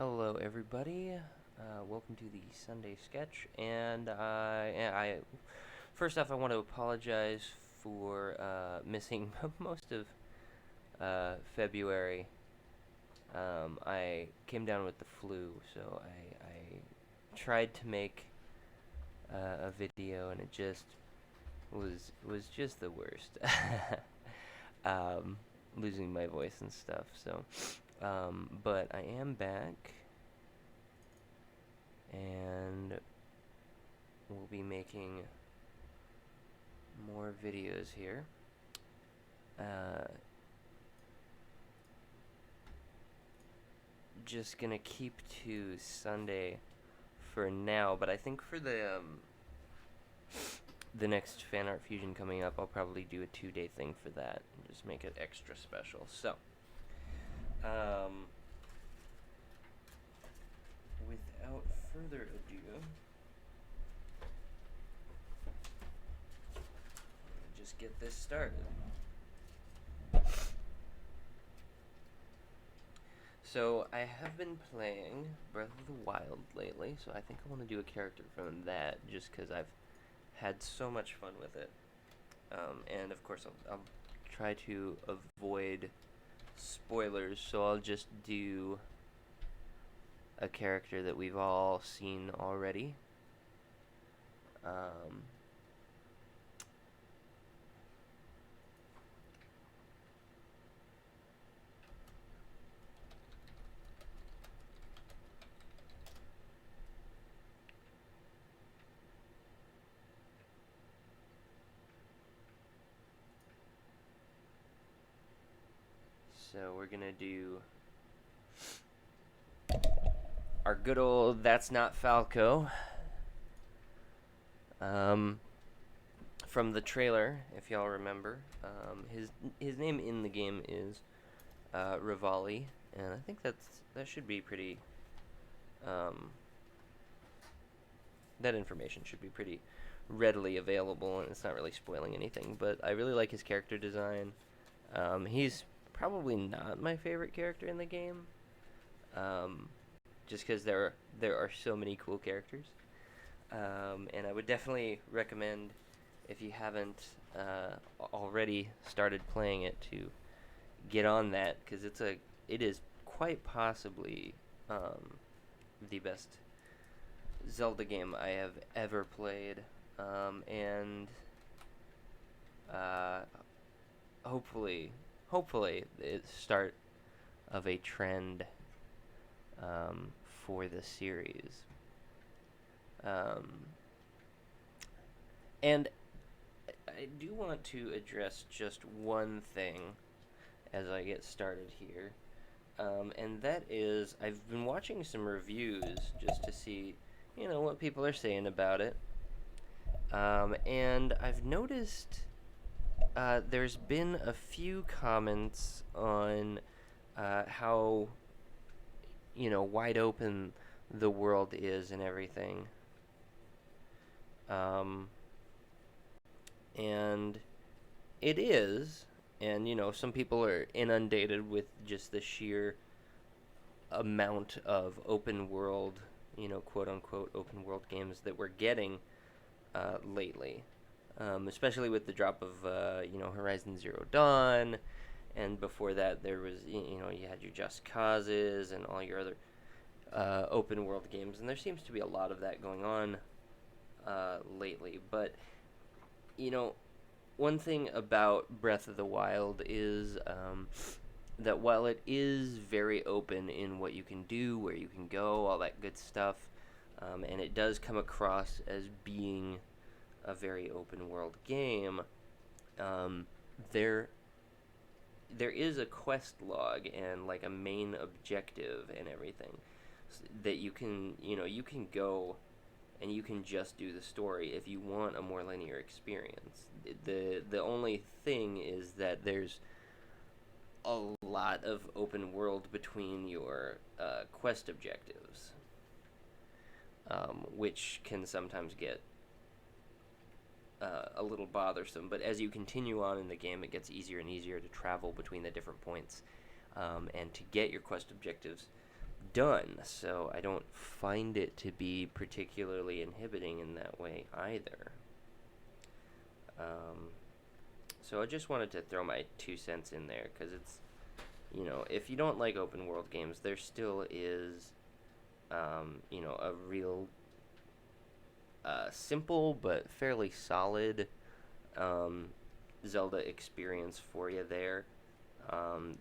Hello, everybody. Welcome to the Sunday Sketch. And first off, I want to apologize for missing most of February. I came down with the flu, so I tried to make a video, and it just was just the worst. um, Losing my voice and stuff. But I am back. And we'll be making more videos here. Just gonna keep to Sunday for now, but I think for the next fan art fusion coming up, I'll probably do a 2-day thing for that and just make it extra special. So, without further ado, just get this started. So I have been playing Breath of the Wild lately, so I think I want to do a character from that just because I've had so much fun with it. And of course I'll try to avoid spoilers, so I'll just do a character that we've all seen already. So we're gonna do our good old That's Not Falco. From the trailer, if y'all remember, his name in the game is Revali, and I think that should be pretty. That information should be pretty readily available, and it's not really spoiling anything. But I really like his character design. He's probably not my favorite character in the game, just because there are so many cool characters. And I would definitely recommend, if you haven't already started playing it, to get on that, because it is quite possibly the best Zelda game I have ever played, and hopefully it's start of a trend for the series. And I do want to address just one thing as I get started here, and that is I've been watching some reviews just to see, what people are saying about it, and I've noticed there's been a few comments on how wide open the world is and everything. And it is, and some people are inundated with just the sheer amount of open world, quote unquote open world games that we're getting lately, especially with the drop of Horizon Zero Dawn, and before that there was you had your Just Causes and all your other open world games, and there seems to be a lot of that going on lately. But one thing about Breath of the Wild is that while it is very open in what you can do, where you can go, all that good stuff, and it does come across as being a very open world game, there is a quest log and like a main objective and everything that you can go and you can just do the story if you want a more linear experience. The only thing is that there's a lot of open world between your quest objectives, which can sometimes get a little bothersome. But as you continue on in the game, it gets easier and easier to travel between the different points, and to get your quest objectives done, so I don't find it to be particularly inhibiting in that way either. Um, so I just wanted to throw my 2 cents in there because it's, if you don't like open world games, there still is, a real simple but fairly solid um, Zelda experience for you there.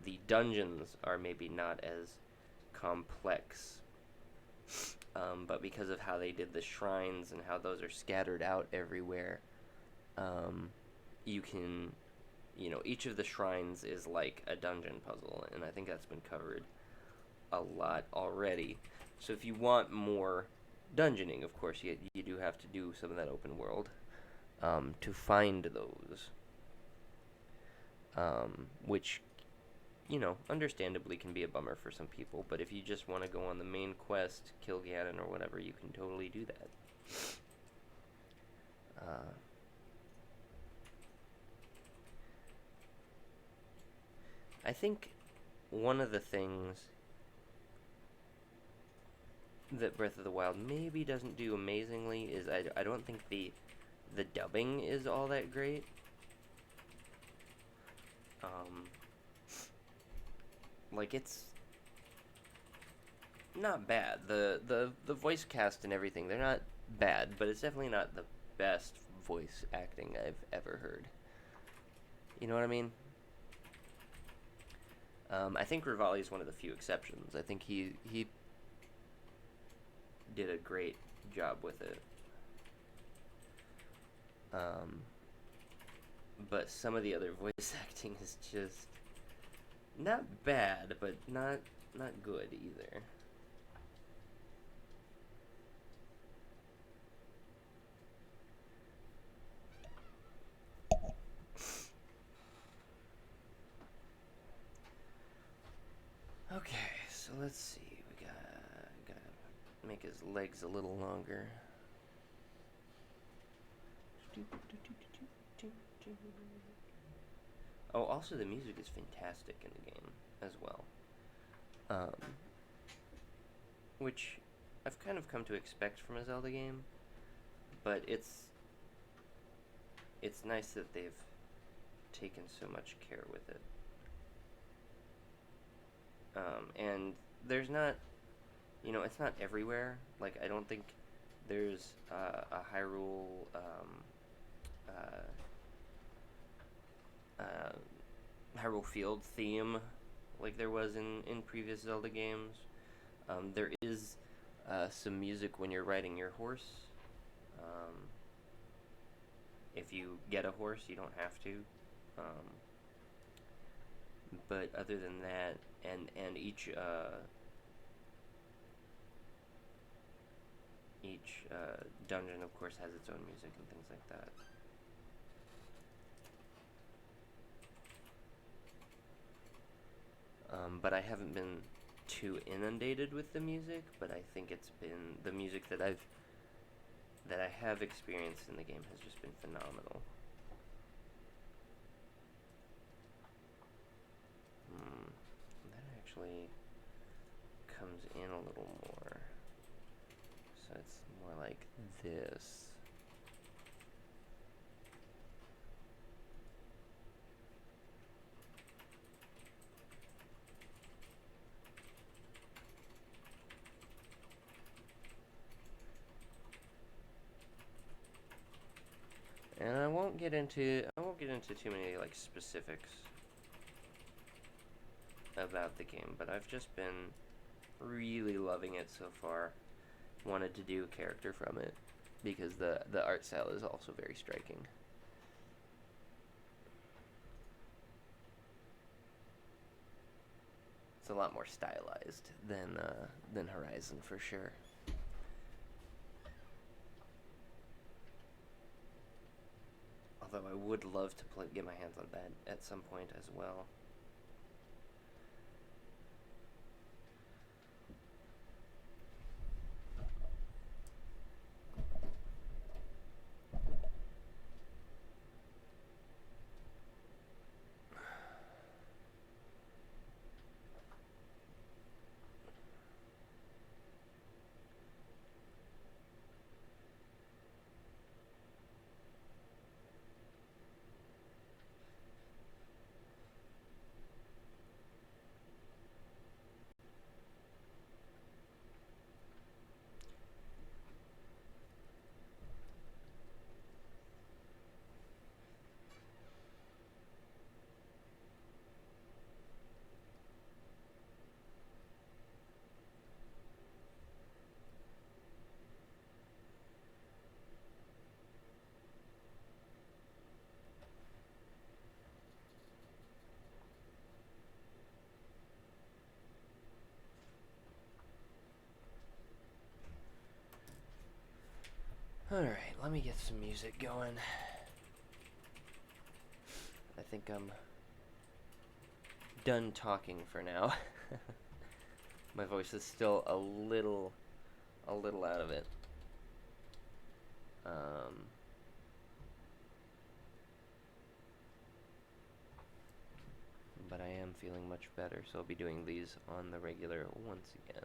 The dungeons are maybe not as complex, but because of how they did the shrines and how those are scattered out everywhere, um, you can, each of the shrines is like a dungeon puzzle, and I think that's been covered a lot already. So if you want more dungeoning, of course, you do have to do some of that open world to find those, which, understandably can be a bummer for some people, but if you just want to go on the main quest, kill Ganon or whatever, you can totally do that. I think one of the things that Breath of the Wild maybe doesn't do amazingly is I don't think the dubbing is all that great. Like, it's not bad. The voice cast and everything, they're not bad, but it's definitely not the best voice acting I've ever heard. You know what I mean? I think Revali is one of the few exceptions. I think he did a great job with it. But some of the other voice acting is just not bad, but not good either. Okay, so let's see. We gotta make his legs a little longer. Oh, also the music is fantastic in the game as well. Which I've kind of come to expect from a Zelda game, but it's nice that they've taken so much care with it. And there's not, it's not everywhere. Like, I don't think there's a Hyrule, Hyrule Field theme like there was in previous Zelda games. There is some music when you're riding your horse. Um, if you get a horse, you don't have to. But other than that, and each dungeon, of course, has its own music and things like that. But I haven't been too inundated with the music, but I think it's been the music that I have experienced in the game has just been phenomenal. That actually comes in a little more, so it's more like this. And I won't get into too many like specifics about the game, but I've just been really loving it so far. Wanted to do a character from it because the art style is also very striking. It's a lot more stylized than Horizon for sure. Although I would love to get my hands on that at some point as well. Alright, let me get some music going. I think I'm done talking for now. My voice is still a little out of it. But I am feeling much better, so I'll be doing these on the regular once again.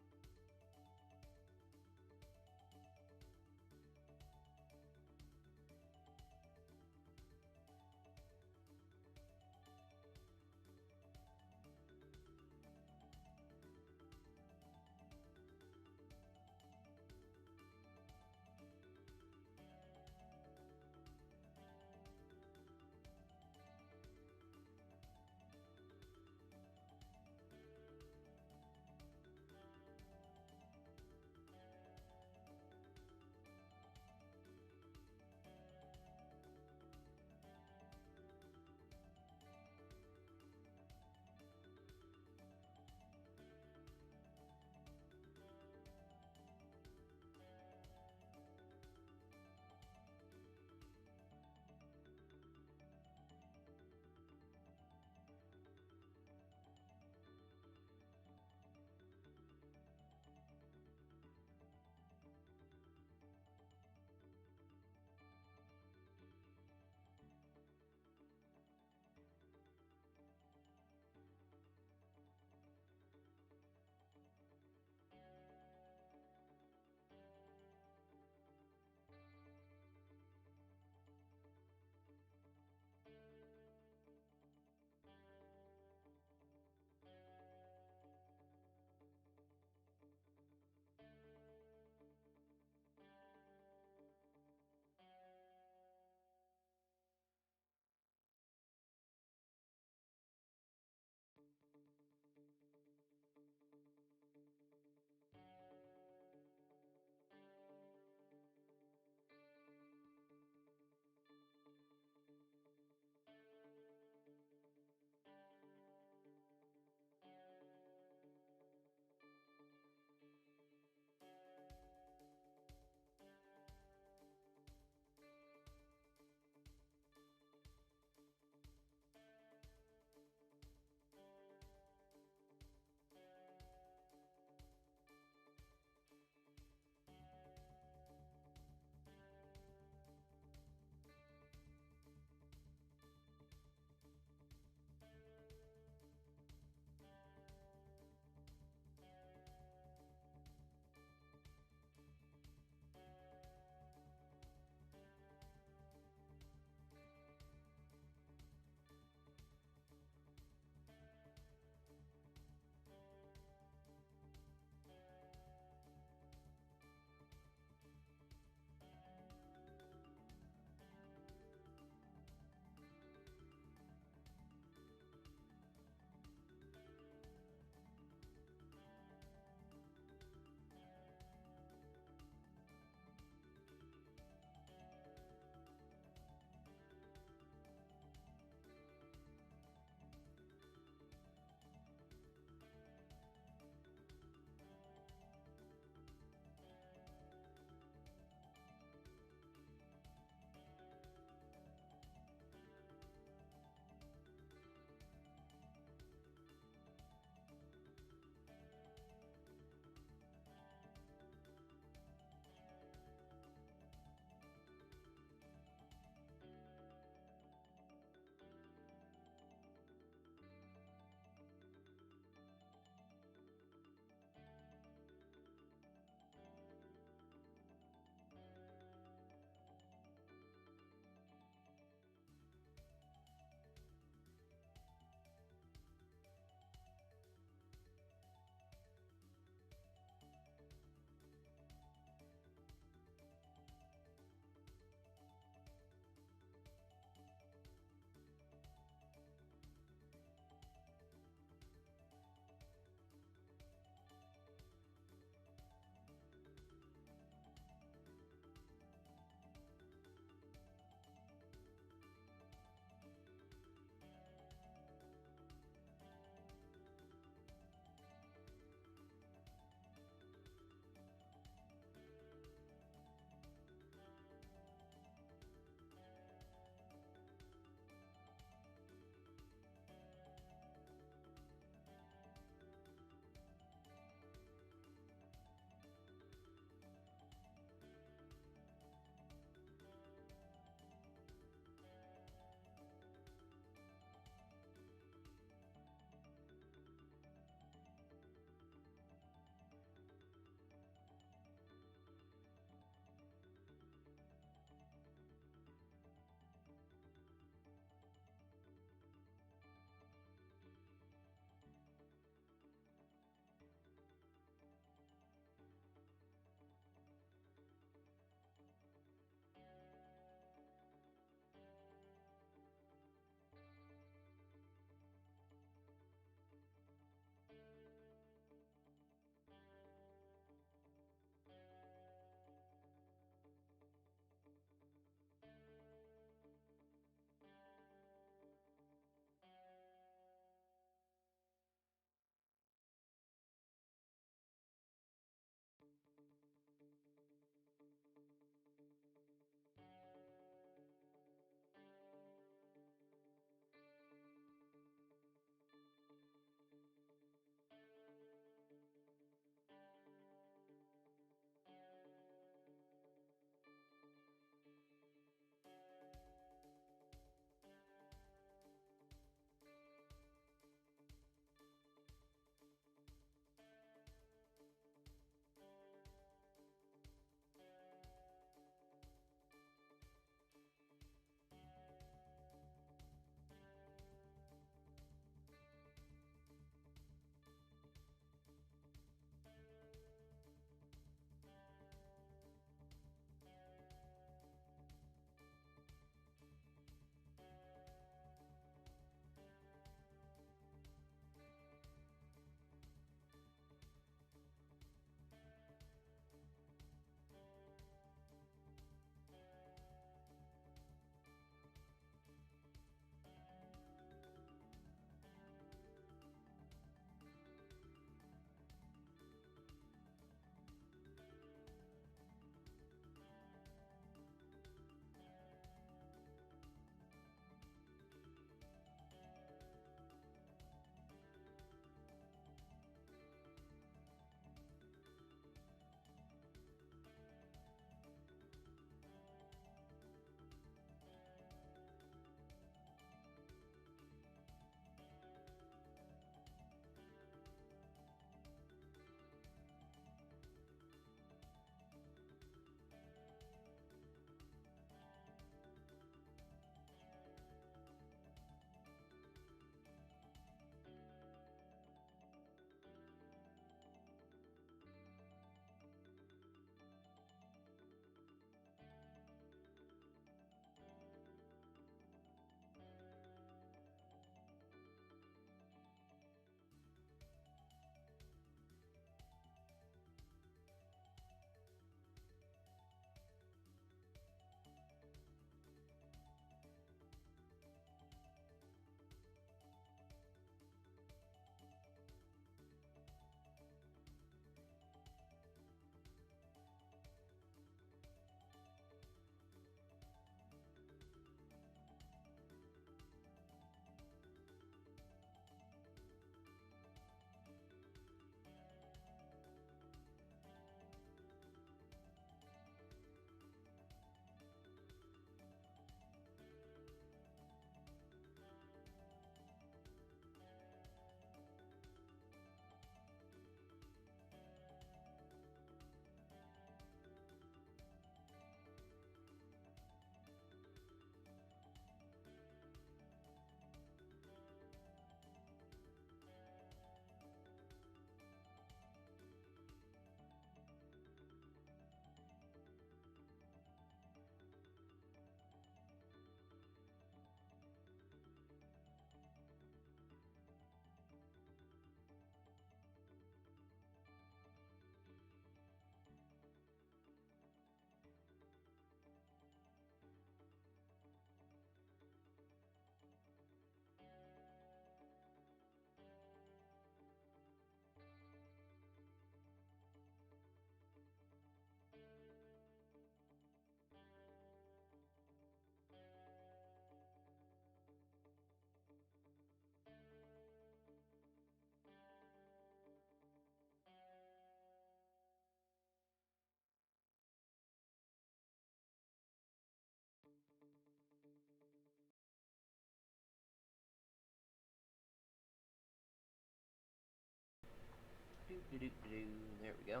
There we go.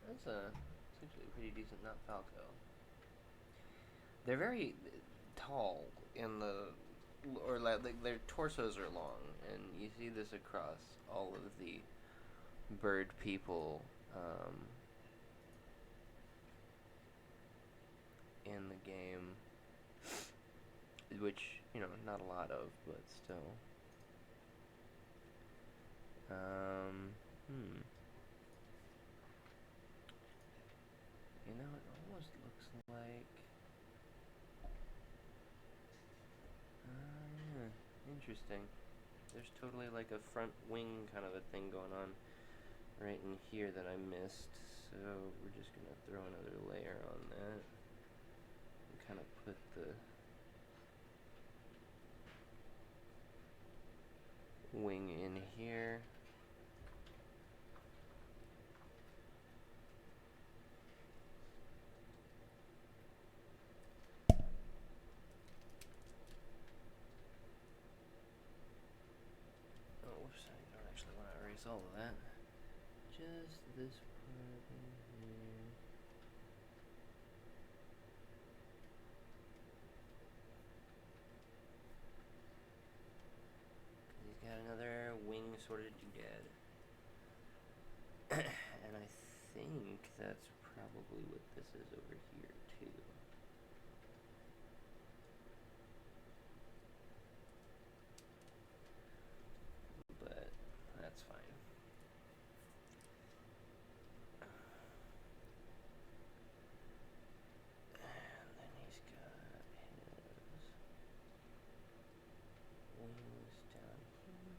It's actually a pretty decent Not Falco. They're very tall in or like their torsos are long, and you see this across all of the bird people in the game, which not a lot of, but still. It almost looks like. Interesting. There's totally like a front wing kind of a thing going on right in here that I missed. So we're just gonna throw another layer on that and kind of put the wing in here. Oh, whoops, I don't actually want to erase all of that. Just this part in here. He's got another wing sorted doodad. And I think that's probably what this is over here, too. But that's fine. And then he's got his wings down here.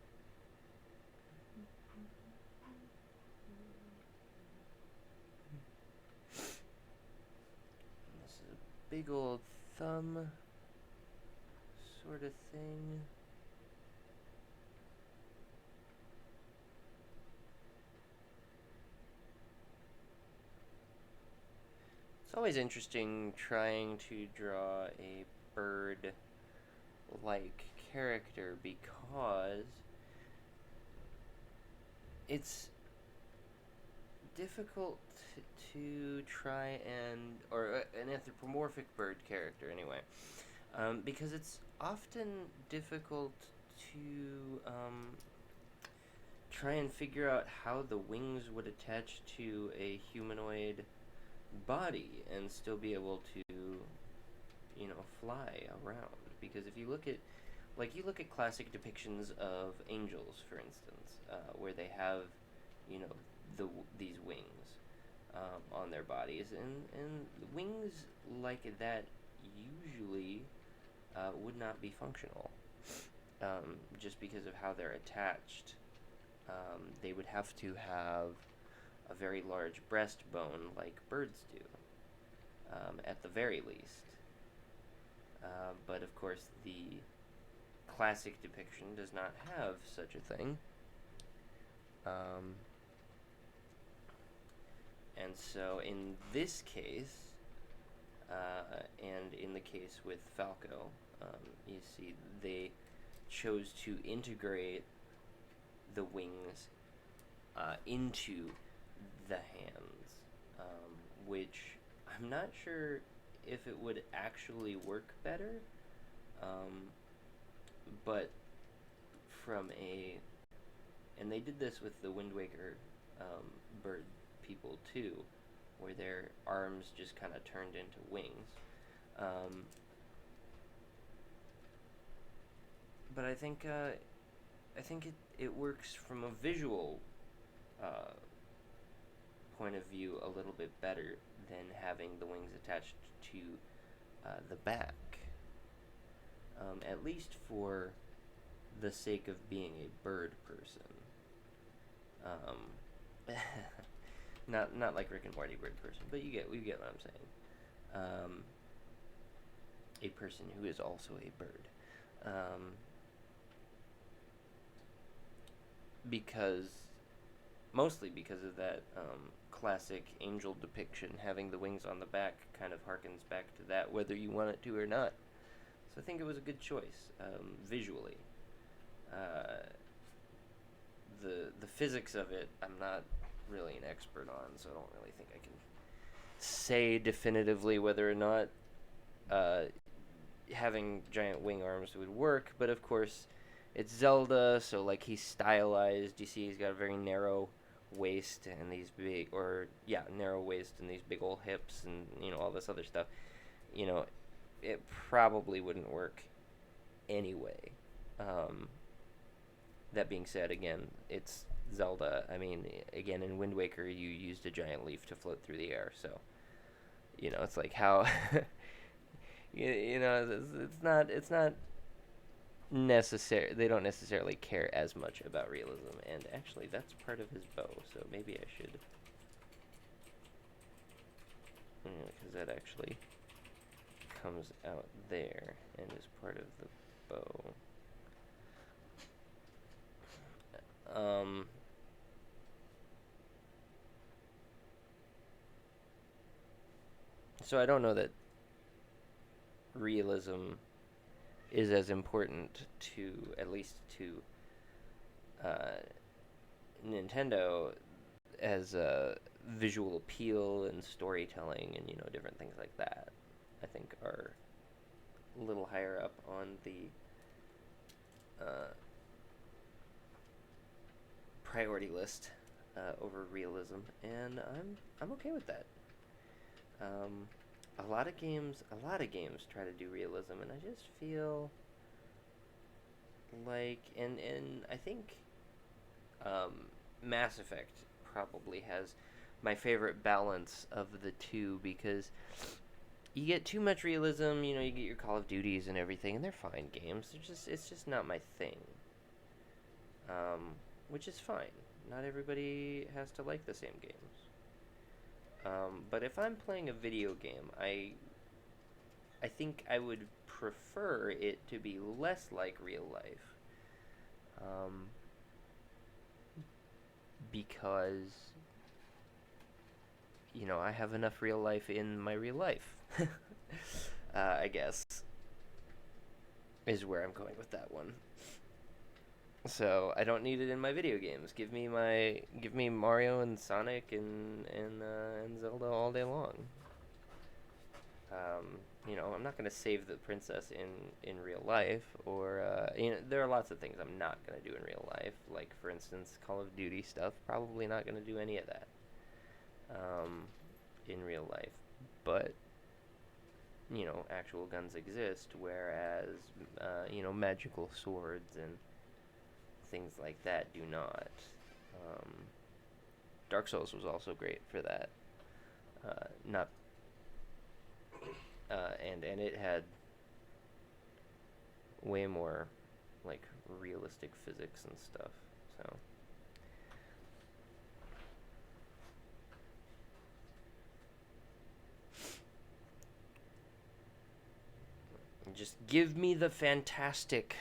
And this is a big old thumb sort of thing. It's always interesting trying to draw a bird-like character because it's difficult to try or an anthropomorphic bird character anyway, because it's often difficult to try and figure out how the wings would attach to a humanoid body and still be able to fly around. Because if you look at classic depictions of angels, for instance, where they have these wings on their bodies, and wings like that usually would not be functional, just because of how they're attached. They would have to have a very large breastbone like birds do, at the very least. But of course, the classic depiction does not have such a thing. And so in this case, and in the case with Falco, you see they chose to integrate the wings into the hands, which I'm not sure if it would actually work better, but and they did this with the Wind Waker bird people too, where their arms just kind of turned into wings. But I think it works from a visual point of view a little bit better than having the wings attached to the back, at least for the sake of being a bird person. Not like Rick and Morty bird person, but you get what I'm saying. A person who is also a bird. Mostly because of that classic angel depiction, having the wings on the back kind of harkens back to that, whether you want it to or not. So I think it was a good choice visually. Uh, the physics of it, I'm not really an expert on, so I don't really think I can say definitively whether or not uh, having giant wing arms would work. But of course, it's Zelda, so like he's stylized. You see, he's got a very narrow waist and these big, or yeah, narrow waist and these big old hips, and all this other stuff. You know, it probably wouldn't work anyway. Um, that being said, again, it's Zelda. I mean, again, in Wind Waker, you used a giant leaf to float through the air, so it's like how it's not necessary. They don't necessarily care as much about realism, and actually, that's part of his bow. So maybe I should, because that actually comes out there and is part of the bow. So I don't know that realism is as important to, at least to uh, Nintendo, as visual appeal and storytelling and different things like that. I think are a little higher up on the priority list over realism, and I'm okay with that. A lot of games try to do realism, and I just feel like, and I think Mass Effect probably has my favorite balance of the two, because you get too much realism, you get your Call of Duties and everything, and they're fine games. It's just not my thing. Which is fine. Not everybody has to like the same games. But if I'm playing a video game, I think I would prefer it to be less like real life. Because I have enough real life in my real life. I guess is where I'm going with that one. So I don't need it in my video games. Give me Mario and Sonic and Zelda all day long. I'm not gonna save the princess in real life, or there are lots of things I'm not gonna do in real life. Like, for instance, Call of Duty stuff. Probably not gonna do any of that in real life. But actual guns exist, whereas magical swords and things like that do not. Dark Souls was also great for that. Not and it had way more like realistic physics and stuff. So just give me the fantastic.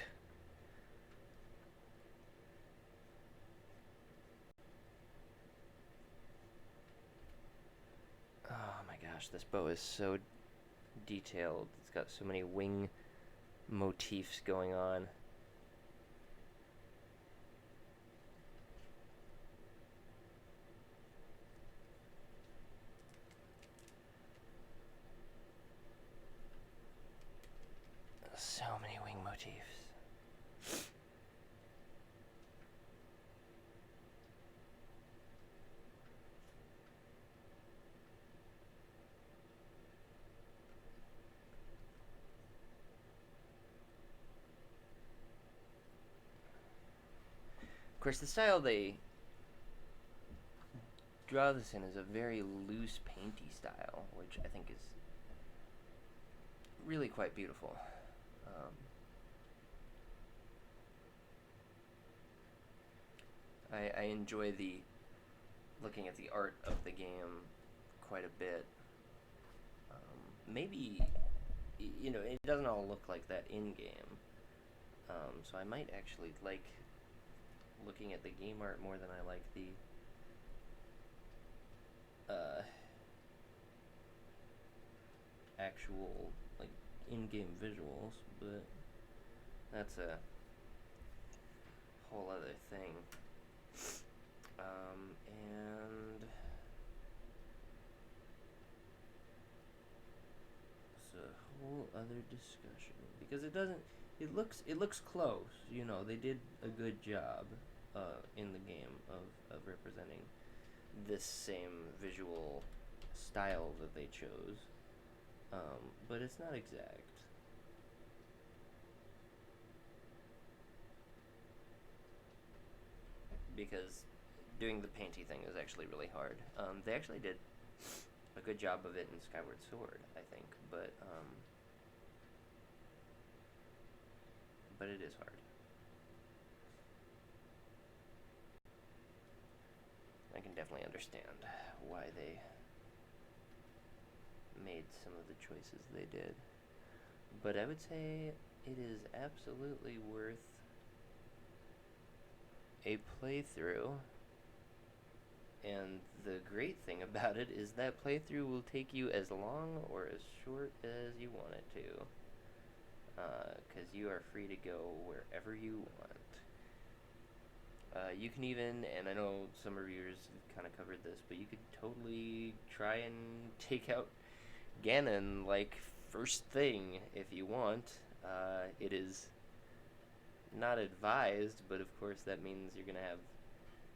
Oh my gosh, this bow is so detailed. It's got so many wing motifs going on. So many wing motifs. Of course, the style they draw this in is a very loose, painty style, which I think is really quite beautiful. I enjoy looking at the art of the game quite a bit. Maybe it doesn't all look like that in game, so I might actually like looking at the game art more than I like the actual like in-game visuals, but that's a whole other thing. And it's a whole other discussion because it doesn't. It looks close. You know, they did a good job in the game of representing this same visual style that they chose, but it's not exact. Because doing the painty thing is actually really hard. They actually did a good job of it in Skyward Sword, I think, but it is hard. I can definitely understand why they made some of the choices they did. But I would say it is absolutely worth a playthrough. And the great thing about it is that playthrough will take you as long or as short as you want it to. Because you are free to go wherever you want. You can even, and I know some reviewers kind of covered this, but you could totally try and take out Ganon, like, first thing if you want. It is not advised, but of course that means you're going to have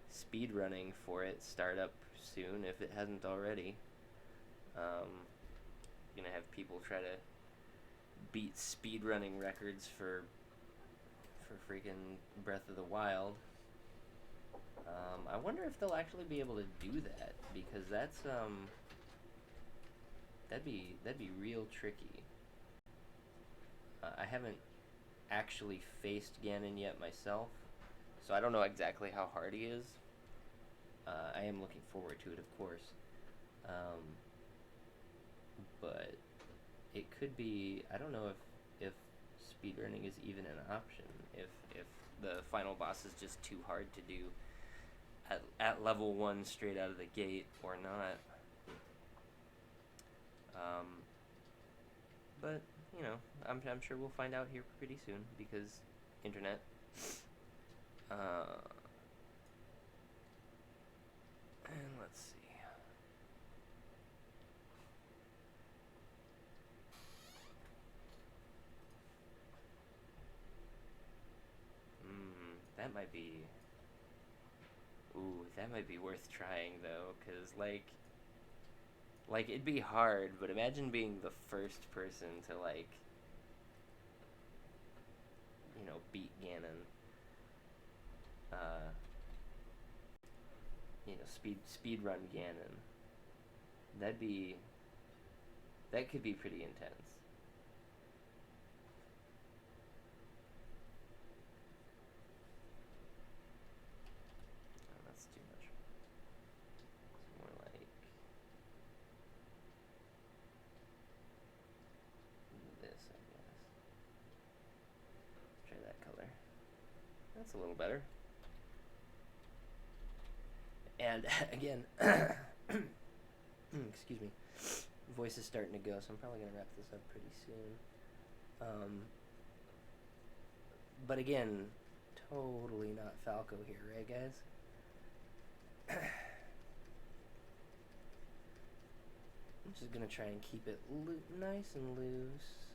speed running for it start up soon if it hasn't already. You're going to have people try to beat speed running records for freaking Breath of the Wild. I wonder if they'll actually be able to do that, because that'd be real tricky. I haven't actually faced Ganon yet myself, so I don't know exactly how hard he is. I am looking forward to it, of course, but it could be. I don't know if speedrunning is even an option. If the final boss is just too hard to do at level 1 straight out of the gate or not. But you know, I'm sure we'll find out here pretty soon because internet. And let's see. That might be. Ooh, that might be worth trying though, cause like it'd be hard, but imagine being the first person to beat Ganon. Uh, speed run Ganon. That'd be that could be pretty intense. Oh, that's too much. It's more like this, I guess. Let's try that color. That's a little better. And again, excuse me, voice is starting to go, so I'm probably gonna wrap this up pretty soon. But again, totally not Falco here, right, guys? I'm just gonna try and keep it nice and loose.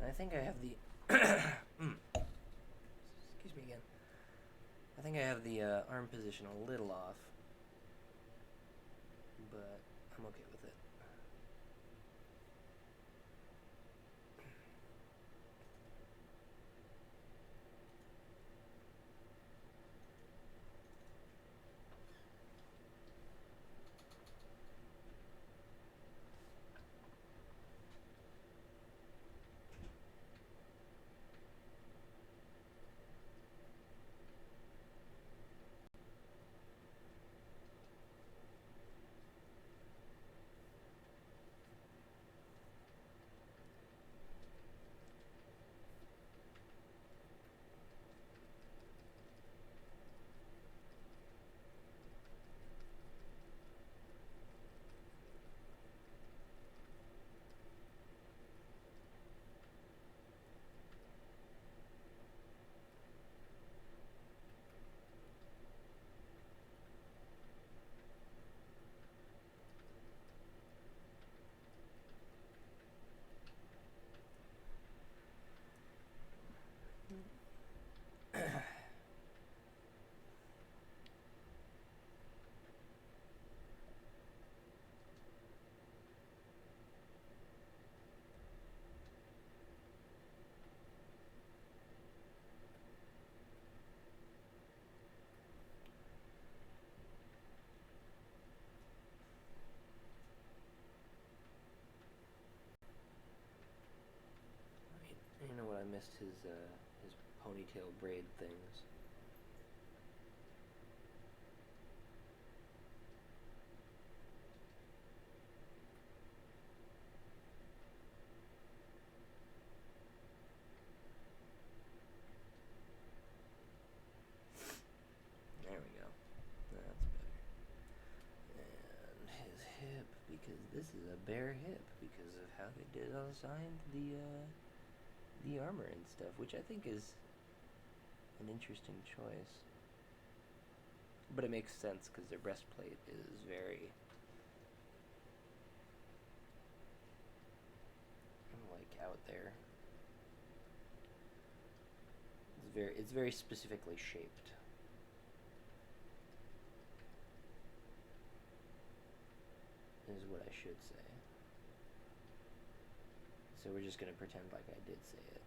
I think I have the excuse me again. I think I have the arm position a little off, but I'm okay with it. adjust his ponytail braid things. There we go. That's better. And his hip, because this is a bare hip because of how they designed the armor and stuff, which I think is an interesting choice. But it makes sense because their breastplate is very like out there. It's very specifically shaped. Is what I should say. So we're just gonna pretend like I did say it.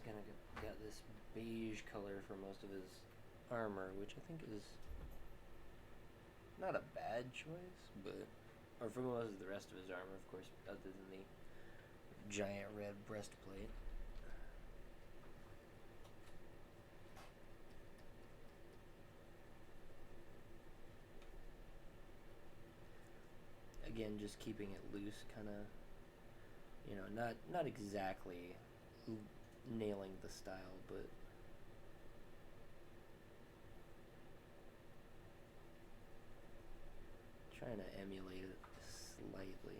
kind of got this beige color for most of his armor, which I think is not a bad choice, but or for most of the rest of his armor, of course, other than the giant red breastplate. Again, just keeping it loose, kind of, not exactly nailing the style, but trying to emulate it slightly.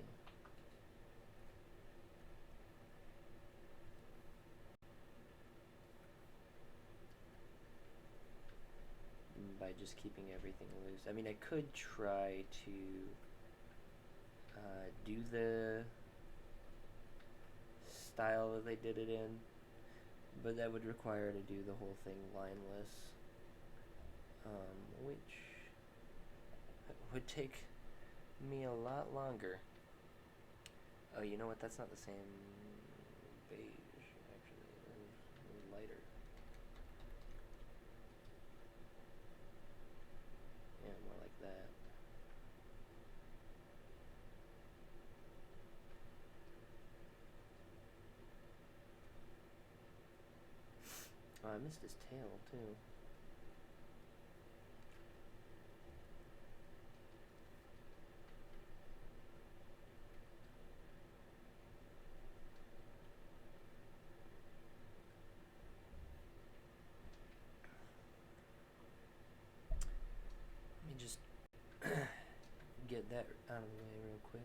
By just keeping everything loose. I mean, I could try to do the style that they did it in, but that would require to do the whole thing lineless, which would take me a lot longer. Oh, you know what? That's not the same beige, actually. It's lighter. Yeah, more like that. Oh, I missed his tail, too. Let me just get that out of the way real quick.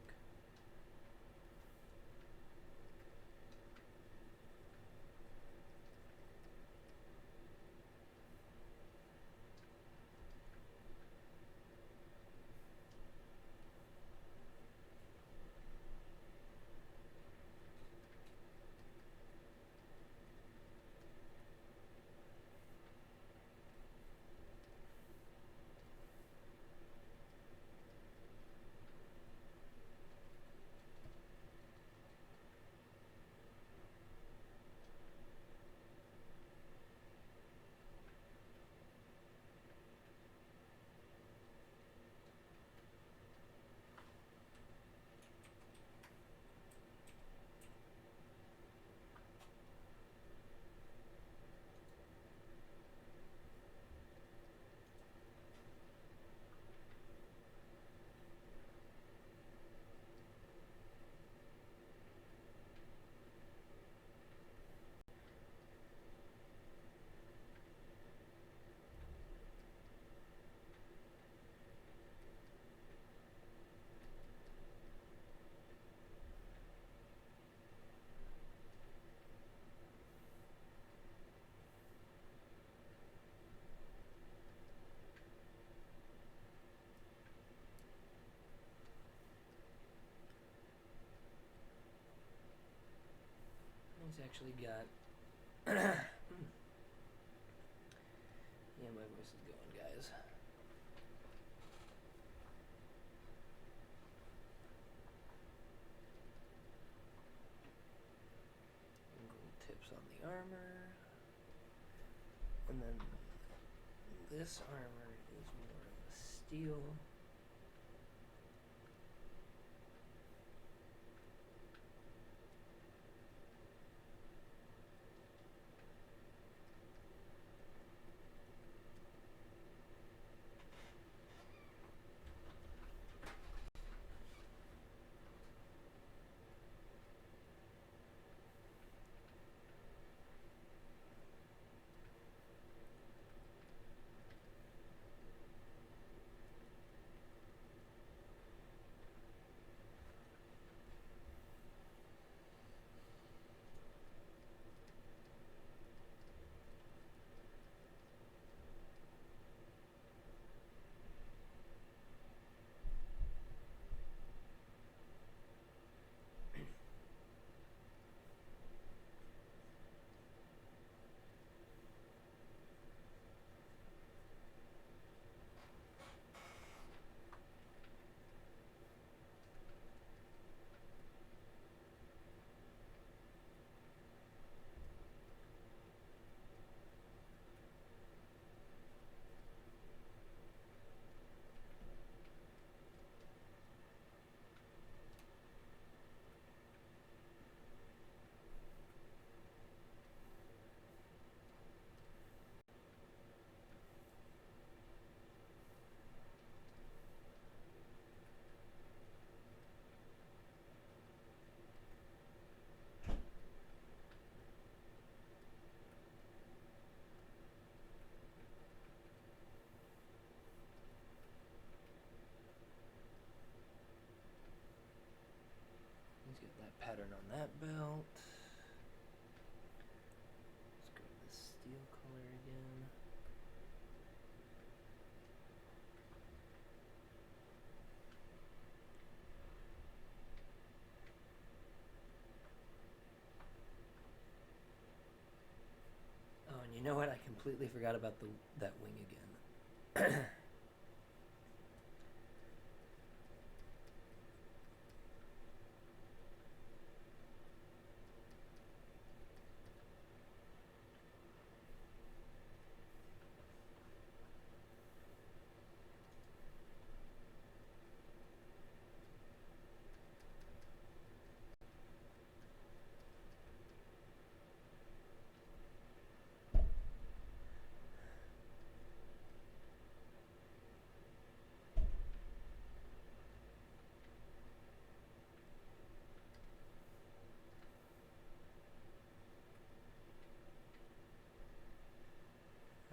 He's actually got... yeah, my voice is going, guys. Tips on the armor. And then this armor is more of a steel. pattern on that belt. Let's go with the steel color again. Oh, and you know what? I completely forgot about that wing again.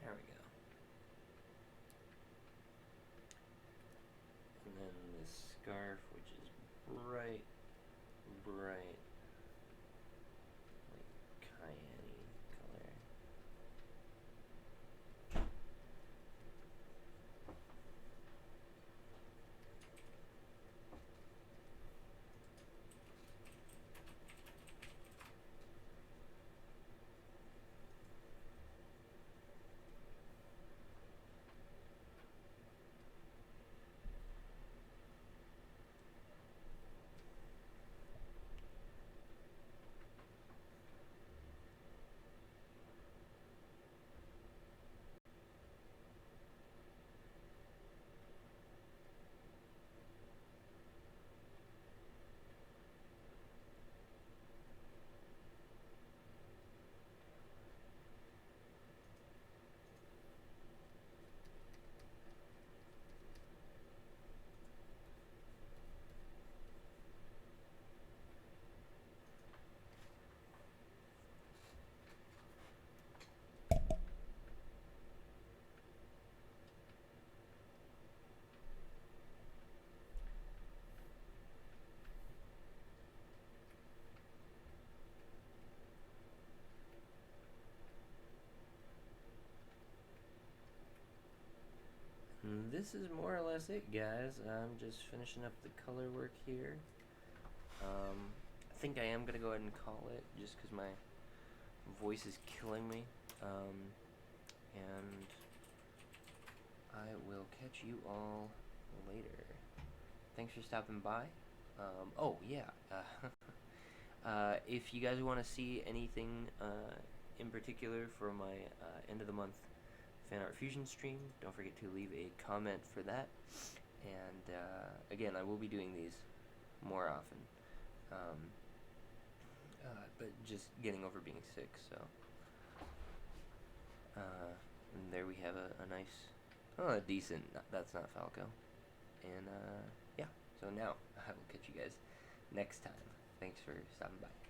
There we go. And then this scarf, which is bright, like cayenne color. And this is more or less it, guys. I'm just finishing up the color work here. I think I am going to go ahead and call it just because my voice is killing me. And I will catch you all later. Thanks for stopping by. Oh, yeah. If you guys want to see anything in particular for my end of the month fan art fusion stream, don't forget to leave a comment for that. And again, I will be doing these more often. But just getting over being sick, so. And there we have a nice, a decent, that's not Falco. And yeah, so now I will catch you guys next time. Thanks for stopping by.